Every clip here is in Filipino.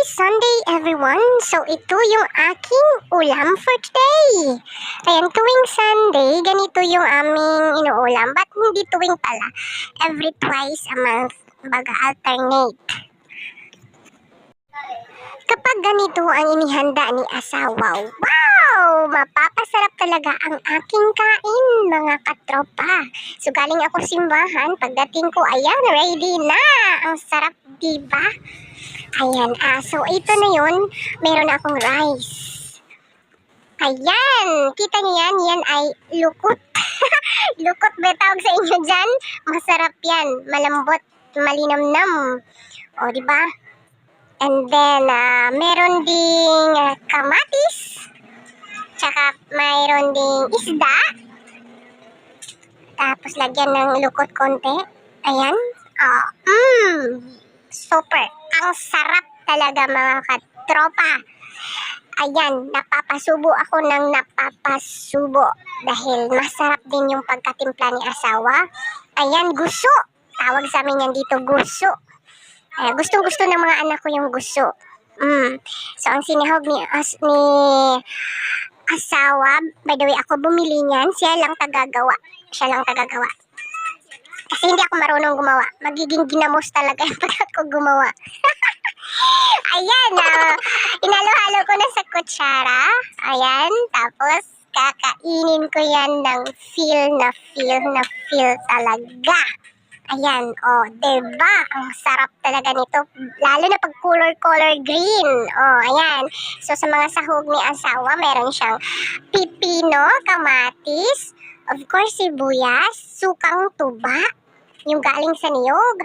Sunday everyone! So ito yung aking ulam for today. Ayan, tuwing Sunday, ganito yung aming inuulam. But hindi tuwing pala. Every twice a month, baga alternate. Kapag ganito ang inihanda ni asawa, wow! Mapapasarap talaga ang aking kain, mga katropa. So galing ako simbahan, pagdating ko, ayan, ready na! Ang sarap, diba? Ayan, so ito na yun, meron akong rice. Ayan, kita niyo yan ay lukot. Lukot ba tawag sa inyo dyan? Masarap yan, malambot, malinamnam. O, diba? And then, meron ding kamatis. Tsaka mayroon ding isda. Tapos lagyan ng lukot konti. Ayan. Super. Ang sarap talaga mga katropa. Ayan, napapasubo ako ng napapasubo. Dahil masarap din yung pagkatimpla ni asawa. Ayan, guso. Tawag sa amin yan dito, guso. Gustong-gusto ng mga anak ko yung guso. So, ang sinihog ni asawa, by the way, ako bumili niyan. Siya lang tagagawa. Kasi hindi ako marunong gumawa. Magiging ginamos talaga yung pag ako gumawa. Ayan, inalo-halo ko na sa kutsara. Ayan, tapos kakainin ko yan ng feel talaga. Ayan, diba? Ang sarap talaga nito. Lalo na pag color green. Ayan. So, sa mga sahog ni asawa, meron siyang pipino, kamatis, of course, sibuyas, sukang tuba, yung galing sa niyog,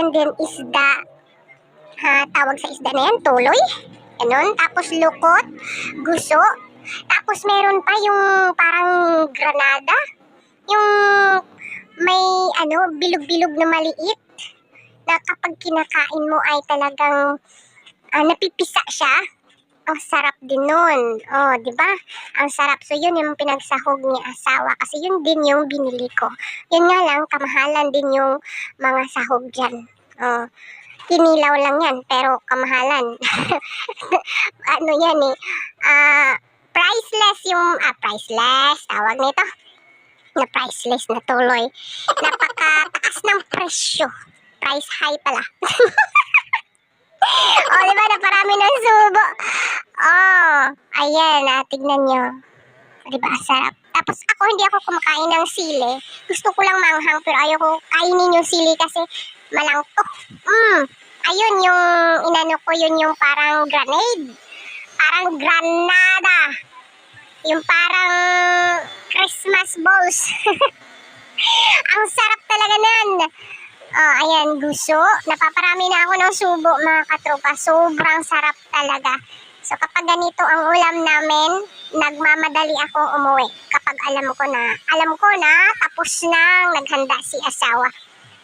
and then isda. Tawag sa isda na yan, tuloy. Ganun. Tapos lukot, guso. Tapos meron pa yung parang granada. Yung may bilog-bilog na maliit na kapag kinakain mo ay talagang napipisa siya. Sarap din nun. Di ba? Ang sarap. So, yun yung pinagsahog ni asawa kasi yun din yung binili ko. Yun nga lang, kamahalan din yung mga sahog dyan. Kinilaw lang yan, pero kamahalan. Priceless yung, priceless, tawag nito. Na priceless na tuloy. Napakataas ng presyo. Price high pala. Diba? Naparami ng subo. Ayan, tignan nyo. Diba, sarap. Tapos ako, hindi ako kumakain ng sili. Gusto ko lang manghang, pero ayoko kainin yung sili kasi malangtok. Ayun, yung inano ko, yun yung parang grenade. Parang granada. Yung parang Christmas balls. Ang sarap talaga nun. Ayan, gusto. Napaparami na ako ng subo, mga katropa. Sobrang sarap talaga. So, kapag ganito ang ulam namin, nagmamadali ako umuwi. Kapag alam ko na tapos nang naghanda si asawa.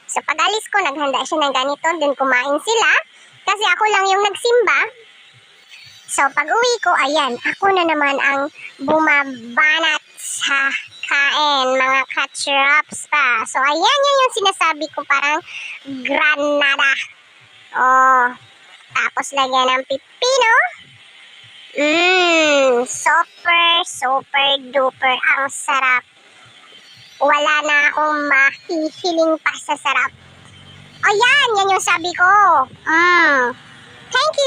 So, pag alis ko, naghanda siya ng ganito, din kumain sila. Kasi ako lang yung nagsimba. So, pag uwi ko, ayan, ako na naman ang bumabanat sa kain, mga katraps pa. So, ayan yun yung sinasabi ko, parang granada. Tapos lagyan ng pipino. Super duper. Ang sarap. Wala na akong mahihiling pa sa sarap. Yan yung sabi ko.